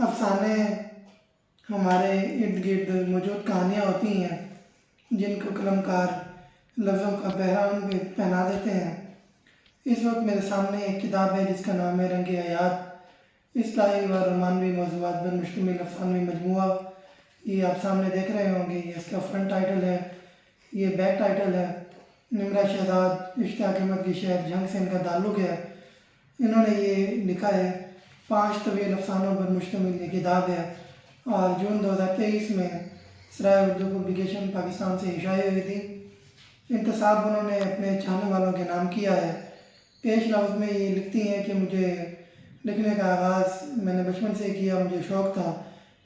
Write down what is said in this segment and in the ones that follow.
افسانے ہمارے ارد گرد موجود کہانیاں ہوتی ہیں جن کو قلم کار لفظوں کا بحران پہ پہنا دیتے ہیں۔ اس وقت میرے سامنے ایک کتاب ہے جس کا نام ہے رنگ حیات، اصلاحی و رومانوی موضوعات پر مشتمل افسانوی مجموعہ۔ یہ آپ سامنے دیکھ رہے ہوں گے، یہ اس کا فرنٹ ٹائٹل ہے، یہ بیک ٹائٹل ہے۔ نمرہ شہزاد اشتیاق احمد کی شہر جھنگ سے ان کا تعلق ہے۔ انہوں نے یہ لکھا ہے، 5 طویل افسانوں پر مشتمل یہ کتاب ہے اور جون 2023 میں سرائے اردو پبلیکیشن پاکستان سے اشاعہ ہوئی تھی۔ انتصاب انہوں نے اپنے چاہنے والوں کے نام کیا ہے۔ پیش لفظ میں یہ لکھتی ہیں کہ مجھے لکھنے کا آغاز میں نے بچپن سے کیا، مجھے شوق تھا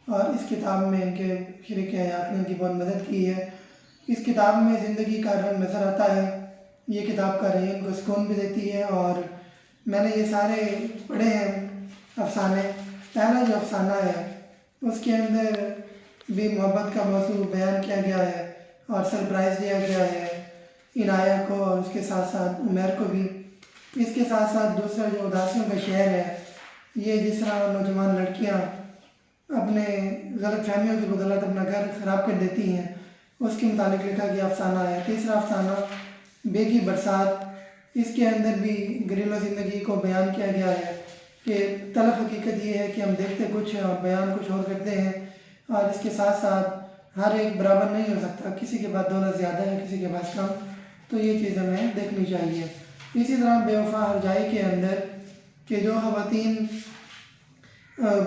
اور اس کتاب میں ان کے شریک حیات نے ان کی بہت مدد کی ہے۔ اس کتاب میں زندگی کا رنگ نظر آتا ہے۔ یہ کتاب قارئین کو سکون بھی دیتی ہے اور میں نے یہ سارے پڑھے ہیں افسانے۔ پہلا جو افسانہ ہے اس کے اندر بھی محبت کا موضوع بیان کیا گیا ہے اور سرپرائز دیا گیا ہے عنایہ کو اور اس کے ساتھ ساتھ عمیر کو بھی۔ اس کے ساتھ ساتھ دوسرا جو اداسیوں کا شہر ہے، یہ جس طرح نوجوان لڑکیاں اپنے غلط فہمیوں کی بدولت اپنا گھر خراب کر دیتی ہیں، اس کے متعلق لکھا گیا افسانہ ہے۔ تیسرا افسانہ بے کی برسات، اس کے اندر بھی گھریلو زندگی کو بیان کیا گیا ہے کہ تلخ حقیقت یہ ہے کہ ہم دیکھتے کچھ ہیں اور بیان کچھ اور کرتے ہیں، اور اس کے ساتھ ساتھ ہر ایک برابر نہیں ہو سکتا، کسی کے پاس دولت زیادہ ہے، کسی کے پاس کم، تو یہ چیز ہمیں دیکھنی چاہیے۔ اسی طرح بے وفا ہرجائی کے اندر کہ جو خواتین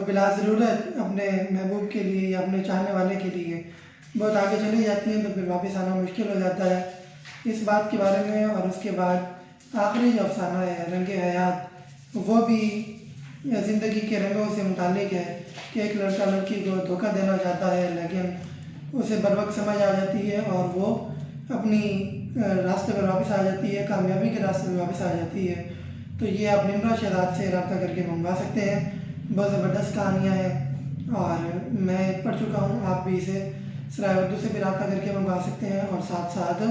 بلا ضرورت اپنے محبوب کے لیے یا اپنے چاہنے والے کے لیے بہت آگے چلی جاتی ہیں تو پھر واپس آنا مشکل ہو جاتا ہے، اس بات کے بارے میں۔ اور اس کے بعد آخری جو افسانہ ہے رنگ حیات، وہ بھی زندگی کے رنگوں سے متعلق ہے کہ ایک لڑکا لڑکی کو دھوکہ دینا چاہتا ہے لیکن اسے بروقت سمجھ آ جاتی ہے اور وہ اپنی راستے پر واپس آ جاتی ہے، کامیابی کے راستے پر واپس آ جاتی ہے۔ تو یہ آپ نمرہ شہزاد سے رابطہ کر کے منگوا سکتے ہیں، بہت زبردست کہانیاں ہیں اور میں پڑھ چکا ہوں۔ آپ بھی اسے سرائے اردو سے بھی رابطہ کر کے منگوا سکتے ہیں اور ساتھ ساتھ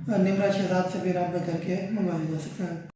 نمرہ شہزاد سے بھی رابطہ کر کے منگوایا جا سکتا ہے۔